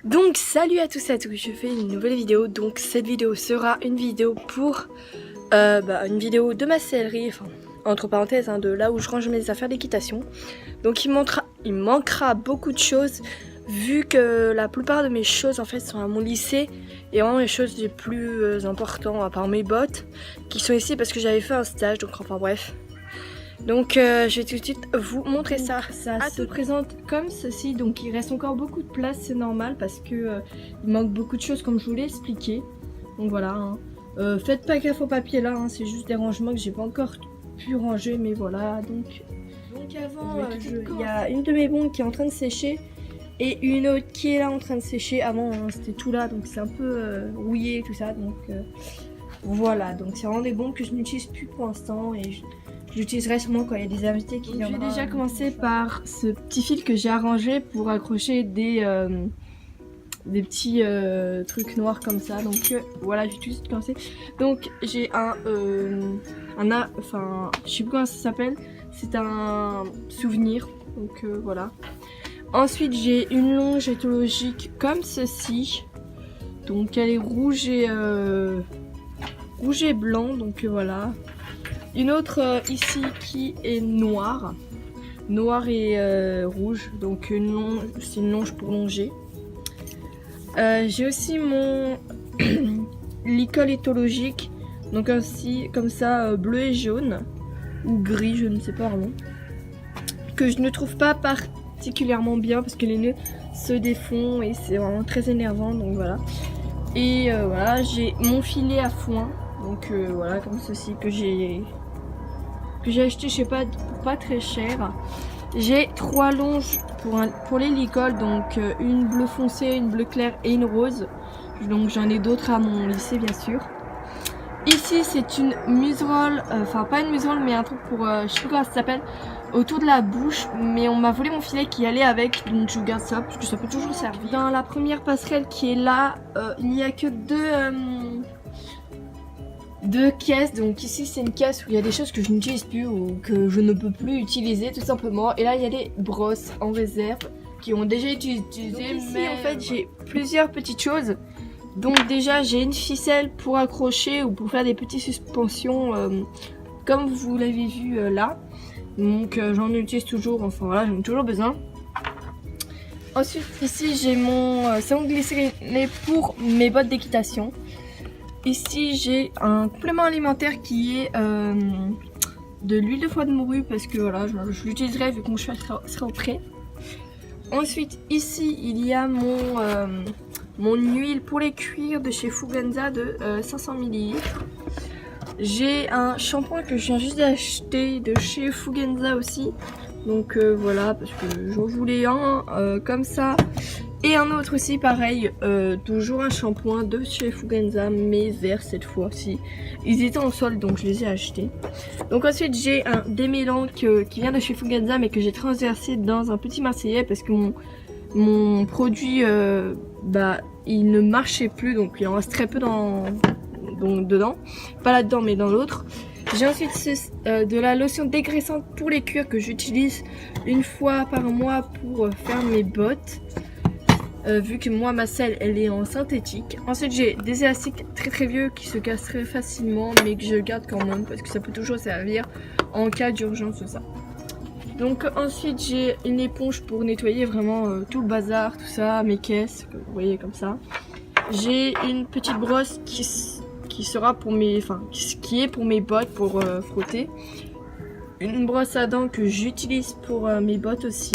Donc salut à tous et à toutes, je fais une nouvelle vidéo. Donc cette vidéo sera une vidéo pour une vidéo de ma sellerie, enfin entre parenthèses de là où je range mes affaires d'équitation. Donc il manquera beaucoup de choses vu que la plupart de mes choses en fait sont à mon lycée et vraiment les choses les plus importantes à part mes bottes qui sont ici parce que j'avais fait un stage, donc enfin bref. Donc je vais tout de suite vous montrer ça. Ça se présente comme ceci, donc il reste encore beaucoup de place, c'est normal parce que il manque beaucoup de choses comme je vous l'ai expliqué. Donc voilà, faites pas gaffe au papier là, c'est juste des rangements que j'ai pas encore pu ranger, mais voilà. Donc avant, il y a une de mes bombes qui est en train de sécher et une autre qui est là en train de sécher. Avant c'était tout là, donc c'est un peu rouillé tout ça, donc voilà. Donc c'est vraiment des bombes que je n'utilise plus pour l'instant et j'utiliserai sûrement quand il y a des invités qui viendront. Je vais déjà commencer par ce petit fil que j'ai arrangé pour accrocher des petits trucs noirs comme ça. Donc voilà, je vais tout de suite commencer. Donc j'ai je sais plus comment ça s'appelle. C'est un souvenir. Donc voilà. Ensuite j'ai une longe éthologique comme ceci. Donc elle est rouge et blanc. Donc voilà. Une autre ici qui est noire et rouge, donc c'est une longe pour longer. J'ai aussi mon licol éthologique, donc ainsi comme ça bleu et jaune ou gris, je ne sais pas vraiment, que je ne trouve pas particulièrement bien parce que les nœuds se défont et c'est vraiment très énervant, donc voilà. Et voilà, j'ai mon filet à foin, donc voilà, comme ceci que j'ai acheté, je sais pas, pour pas très cher. J'ai 3 longes pour les licoles, donc une bleu foncé, une bleu clair et une rose. Donc j'en ai d'autres à mon lycée bien sûr. Ici c'est une muserolle, enfin pas une muserolle mais un truc pour, je sais plus comment ça s'appelle, autour de la bouche. Mais on m'a volé mon filet qui allait avec, donc je garde ça parce que ça peut toujours servir. Dans la première passerelle qui est là, il n'y a que deux caisses. Donc ici c'est une caisse où il y a des choses que je n'utilise plus ou que je ne peux plus utiliser tout simplement, et là il y a des brosses en réserve qui ont déjà été utilisées. Donc ici en fait j'ai plusieurs petites choses. Donc déjà j'ai une ficelle pour accrocher ou pour faire des petites suspensions comme vous l'avez vu là. Donc j'en utilise toujours, enfin voilà, j'en ai toujours besoin. Ensuite ici j'ai mon savon glycériné pour mes bottes d'équitation. Ici j'ai un complément alimentaire qui est de l'huile de foie de morue parce que voilà, je l'utiliserai vu que mon cheval sera au pré. Ensuite ici il y a mon huile pour les cuirs de chez Fugenza de 500 ml. J'ai un shampoing que je viens juste d'acheter de chez Fugenza aussi. Donc voilà, parce que j'en voulais un comme ça. Et un autre aussi pareil, toujours un shampoing de chez Fugenza, mais vert cette fois-ci. Ils étaient en solde donc je les ai achetés. Donc ensuite j'ai un démêlant qui vient de chez Fugenza mais que j'ai transversé dans un petit marseillais parce que mon produit il ne marchait plus, donc il en reste très peu dedans. Pas là-dedans mais dans l'autre. J'ai ensuite de la lotion dégraissante pour les cuirs que j'utilise une fois par mois pour faire mes bottes. Vu que moi ma selle elle est en synthétique. Ensuite j'ai des élastiques très vieux qui se casseraient facilement mais que je garde quand même parce que ça peut toujours servir en cas d'urgence tout ça. Donc ensuite j'ai une éponge pour nettoyer vraiment tout le bazar, tout ça, mes caisses, que vous voyez comme ça. J'ai une petite brosse qui sera pour qui est pour mes bottes pour frotter. Une brosse à dents que j'utilise pour mes bottes aussi.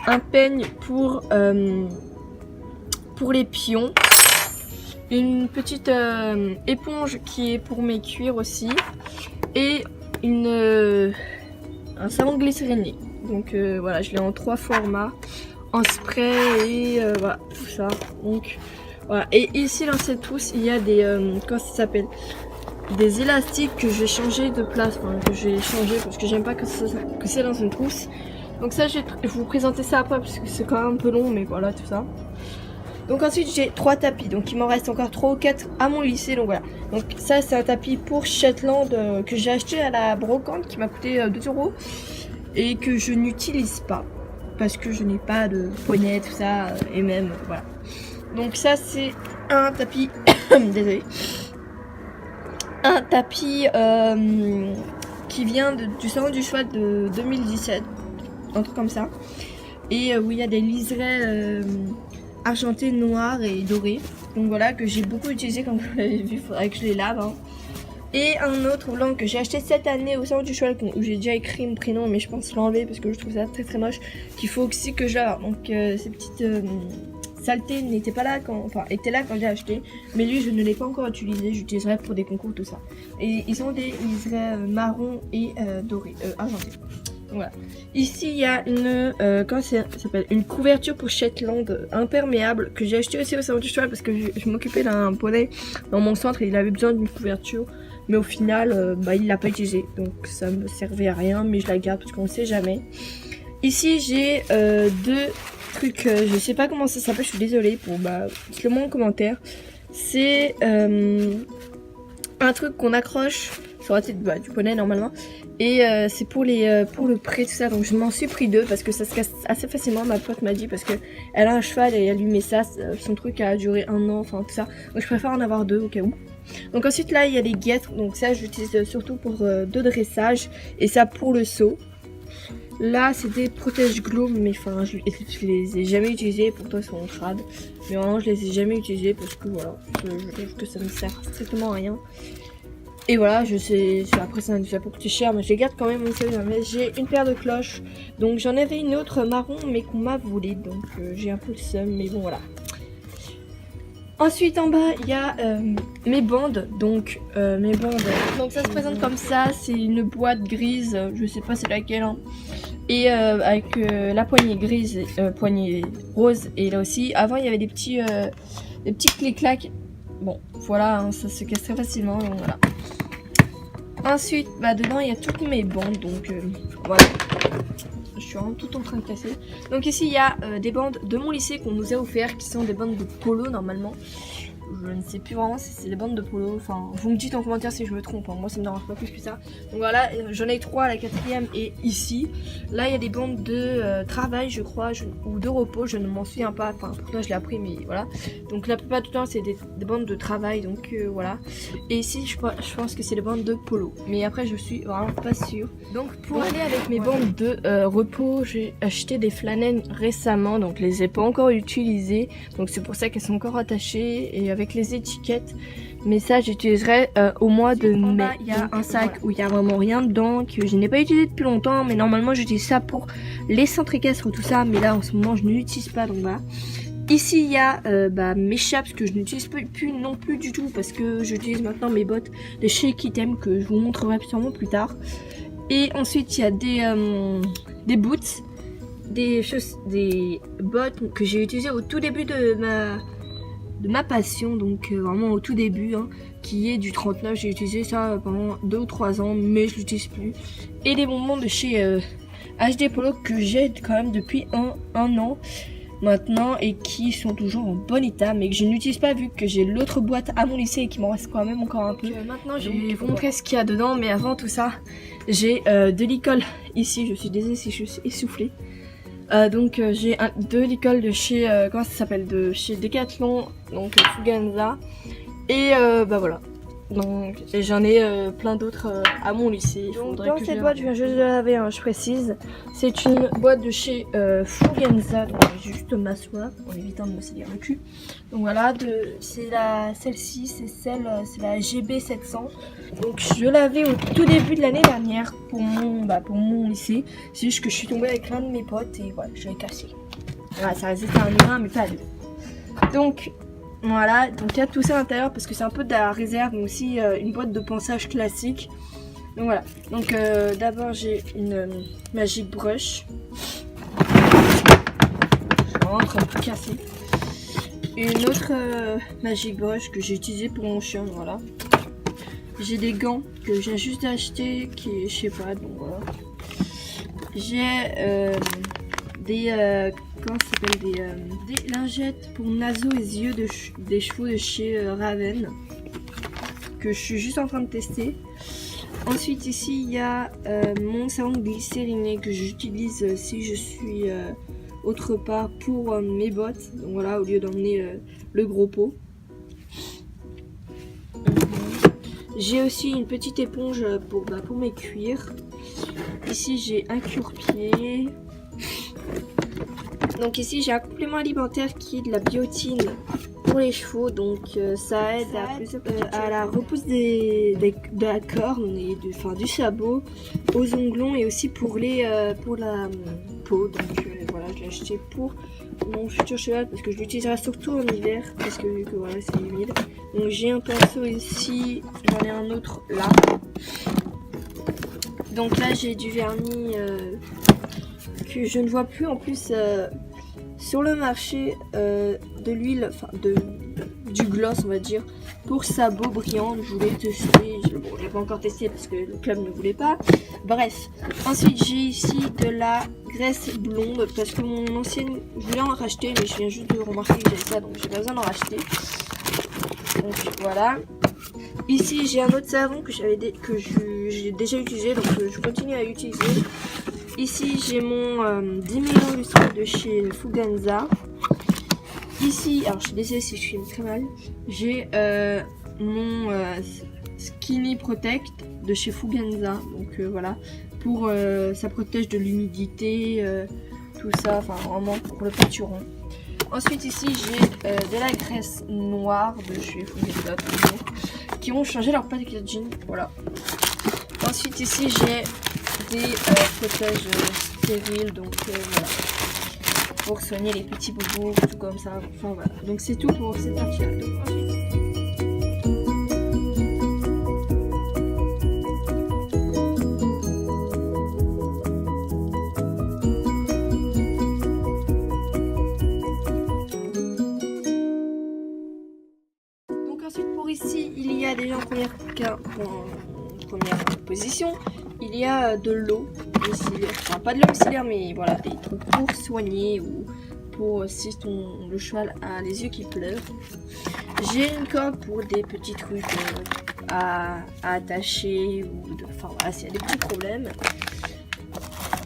Un peigne pour les pions, une petite éponge qui est pour mes cuirs aussi, et un savon glycériné. Donc voilà, je l'ai en 3 formats, en spray et voilà tout ça. Donc voilà, et ici dans cette trousse il y a des comment ça s'appelle, des élastiques que je vais changer de place, que je vais changer parce que j'aime pas que c'est dans une trousse. Donc ça je vais vous présenter ça après parce que c'est quand même un peu long, mais voilà tout ça. Donc ensuite j'ai 3 tapis, donc il m'en reste encore 3 ou 4 à mon lycée, donc voilà. Donc ça c'est un tapis pour Shetland que j'ai acheté à la brocante qui m'a coûté 2 € et que je n'utilise pas. parce que je n'ai pas de poney, tout ça, et même, voilà. Donc ça, c'est un tapis, désolé, un tapis qui vient du salon du cheval de 2017, un truc comme ça, et où il y a des liserés argentés, noirs et dorés. Donc voilà, que j'ai beaucoup utilisé, comme vous l'avez vu, il faudrait que je les lave. Hein. Et un autre blanc que j'ai acheté cette année au salon du cheval, où j'ai déjà écrit mon prénom, mais je pense l'enlever parce que je trouve ça très très moche, qu'il faut aussi que je lave. Donc ces petites saletés n'étaient pas là étaient là quand j'ai acheté, mais lui je ne l'ai pas encore utilisé, j'utiliserai pour des concours, tout ça. Et ils ont des liserés marron et dorés, argentés. Voilà. Ici il y a une comment ça s'appelle, une couverture pour Shetland imperméable que j'ai acheté aussi au salon du cheval parce que je m'occupais d'un poney dans mon centre et il avait besoin d'une couverture, mais au final il l'a pas utilisé, donc ça me servait à rien, mais je la garde parce qu'on ne sait jamais. Ici j'ai deux trucs, je sais pas comment ça s'appelle, je suis désolée pour dites-le moi en commentaire. C'est un truc qu'on accroche sur la tête du poney normalement. Et c'est pour le prêt, tout ça. Donc je m'en suis pris deux parce que ça se casse assez facilement. Ma pote m'a dit parce que elle a un cheval et elle lui met ça. Son truc a duré 1 an, enfin tout ça. Donc je préfère en avoir deux au cas où. Donc ensuite là il y a des guêtres. Donc ça j'utilise surtout pour de dressage. Et ça pour le saut. Là c'est des protège-gloom. Mais enfin je les ai jamais utilisés. Pourtant ils sont crades. Mais vraiment je les ai jamais utilisés parce que voilà. Je trouve que ça ne sert strictement à rien. Et voilà, je sais, après ça va pas coûter cher, mais je les garde quand même, on sait jamais. J'ai une paire de cloches, donc j'en avais une autre marron, mais qu'on m'a volée, donc j'ai un peu le seum, mais bon voilà. Ensuite en bas, il y a mes bandes, donc mes bandes. Donc ça se présente comme ça, c'est une boîte grise, je sais pas c'est laquelle, hein. Et avec la poignée grise, poignée rose, et là aussi, avant il y avait des petits clic-clac. Bon, voilà, hein, ça se casse très facilement, donc voilà. Ensuite, dedans il y a toutes mes bandes, donc voilà. Je suis vraiment tout en train de casser. Donc ici il y a des bandes de mon lycée qu'on nous a offert, qui sont des bandes de polo normalement. Je ne sais plus vraiment si c'est des bandes de polo. Enfin, vous me dites en commentaire si je me trompe. Hein. Moi, ça me dérange pas plus que ça. Donc voilà, j'en ai 3 à la 4e et ici. Là, il y a des bandes de travail, je crois, ou de repos. Je ne m'en souviens pas. Enfin, pourtant, je l'ai appris, mais voilà. Donc la plupart du temps, c'est des bandes de travail. Donc voilà. Et ici, je pense que c'est des bandes de polo. Mais après, je suis vraiment pas sûre. Donc pour aller avec mes bandes de repos, j'ai acheté des flanelles récemment. Donc je les ai pas encore utilisées. Donc c'est pour ça qu'elles sont encore attachées. Et avec les étiquettes, mais ça j'utiliserai au mois de mai. Il y a un sac où il y a vraiment rien dedans, que je n'ai pas utilisé depuis longtemps, mais normalement j'utilise ça pour les centres équestres, tout ça, mais là en ce moment je ne l'utilise pas, donc voilà. Ici il y a mes chaps que je n'utilise plus non plus du tout parce que j'utilise maintenant mes bottes de chez Kitem que je vous montrerai sûrement plus tard. Et ensuite il y a des boots, des bottes que j'ai utilisées au tout début de ma passion, donc vraiment au tout début, hein, qui est du 39. J'ai utilisé ça pendant 2 ou 3 ans, mais je l'utilise plus. Et des bonbons de chez HD Polo que j'ai quand même depuis un an maintenant et qui sont toujours en bon état, mais que je n'utilise pas vu que j'ai l'autre boîte à mon lycée et qu'il m'en reste quand même encore un peu. Maintenant je vais vous montrer ce qu'il y a dedans, mais avant tout ça, j'ai de l'icole ici. Je suis désolée si je suis essoufflée. Donc j'ai deux licoles de chez comment ça s'appelle, de chez Decathlon, donc Fuganza, et voilà. Donc j'en ai plein d'autres à mon lycée. Donc dans cette boîte, je viens juste de la laver, hein, je précise. C'est une boîte de chez Fuganza, donc je vais juste m'asseoir en évitant de me salir le cul. Donc voilà, celle-ci, c'est la GB700. Donc je l'avais au tout début de l'année dernière pour mon lycée. C'est juste que je suis tombée avec l'un de mes potes et voilà, je l'ai cassé. Voilà, ça résiste à un 1 mais pas à 2. Donc voilà, donc il y a tout ça à l'intérieur parce que c'est un peu de la réserve, mais aussi une boîte de ponçage classique. Donc voilà, donc d'abord j'ai une Magic Brush. Je suis en train de casser. Une autre Magic Brush que j'ai utilisée pour mon chien, voilà. J'ai des gants que j'ai juste acheté, qui je sais pas, donc voilà. J'ai comment ça s'appelle, des lingettes pour naseaux et yeux des chevaux de chez Raven que je suis juste en train de tester. Ensuite ici il y a mon savon glycériné que j'utilise si je suis autre part pour mes bottes. Donc voilà, au lieu d'emmener le gros pot. J'ai aussi une petite éponge pour mes cuirs. Ici j'ai un cure-pied. Donc ici j'ai un complément alimentaire qui est de la biotine pour les chevaux, donc ça aide à la repousse de la corne et du sabot, aux onglons et aussi pour la peau. Donc voilà, je l'ai acheté pour mon futur cheval parce que je l'utiliserai surtout en hiver parce que vu que voilà c'est humide. Donc j'ai un pinceau ici, j'en ai un autre là. Donc là j'ai du vernis que je ne vois plus en plus sur le marché, de l'huile, enfin du gloss on va dire, pour sabots brillants. Je voulais tester, bon je l'ai pas encore testé parce que le club ne voulait pas. Bref, ensuite j'ai ici de la graisse blonde parce que mon ancienne, je voulais en racheter mais je viens juste de remarquer que j'avais ça, donc j'ai pas besoin d'en racheter. Donc voilà. Ici j'ai un autre savon que j'ai déjà utilisé, donc je continue à utiliser. Ici j'ai mon 10 000 lustré de chez Fuganza. Ici, alors je suis désolée si je filme très mal, j'ai mon Skinny Protect de chez Fuganza. Donc voilà, pour ça protège de l'humidité, tout ça, enfin vraiment pour le pâturon. Ensuite ici j'ai de la graisse noire de chez Fuganza toujours, qui ont changé leur packaging, voilà. Ensuite ici j'ai des protèges stériles, donc voilà, pour soigner les petits bobos, tout comme ça, enfin voilà. Donc c'est tout pour cette partie là. Donc ensuite pour ici il y a déjà en première position, il y a de l'eau micellaire, enfin pas de l'eau micellaire mais voilà, des trucs pour soigner ou pour si le cheval a les yeux qui pleurent. J'ai une corde pour des petits trucs à attacher ou enfin voilà, s'il y a des petits problèmes.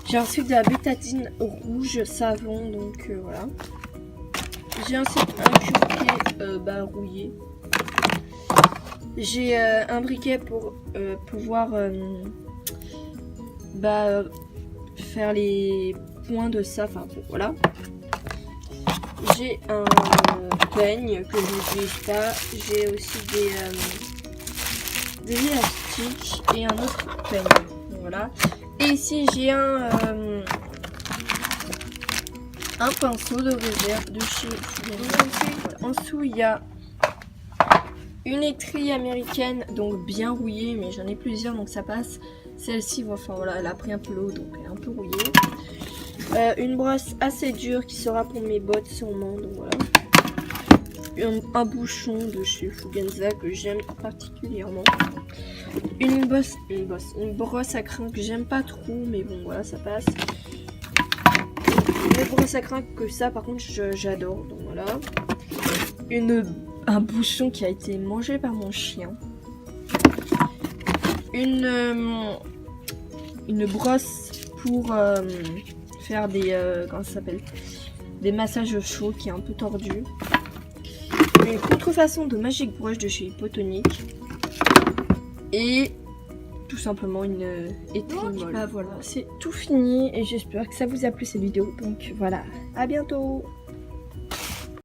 J'ai ensuite de la bétadine rouge savon, donc voilà. J'ai ensuite un cure-pied rouillé. J'ai un briquet pour pouvoir faire les points de ça, enfin voilà. J'ai un peigne que je n'utilise pas. J'ai aussi des élastiques et un autre peigne. Voilà. Et ici j'ai un pinceau de réserve de chez Fuganza. En dessous il y a une étrille américaine, donc bien rouillée, mais j'en ai plusieurs donc ça passe. Celle-ci, enfin voilà, elle a pris un peu l'eau donc elle est un peu rouillée. Une brosse assez dure qui sera pour mes bottes sûrement, donc voilà. Un bouchon de chez Fuganza que j'aime particulièrement. Une brosse à crin que j'aime pas trop, mais bon voilà, ça passe. Une brosse à crin que ça par contre j'adore, donc voilà. Un bouchon qui a été mangé par mon chien. Une brosse pour faire des comment ça s'appelle, des massages chauds qui est un peu tordu. Une contrefaçon de Magic Brush de chez Hypotonic. Et tout simplement une étrille molle. Bah voilà, c'est tout fini et j'espère que ça vous a plu cette vidéo. Donc voilà, à bientôt.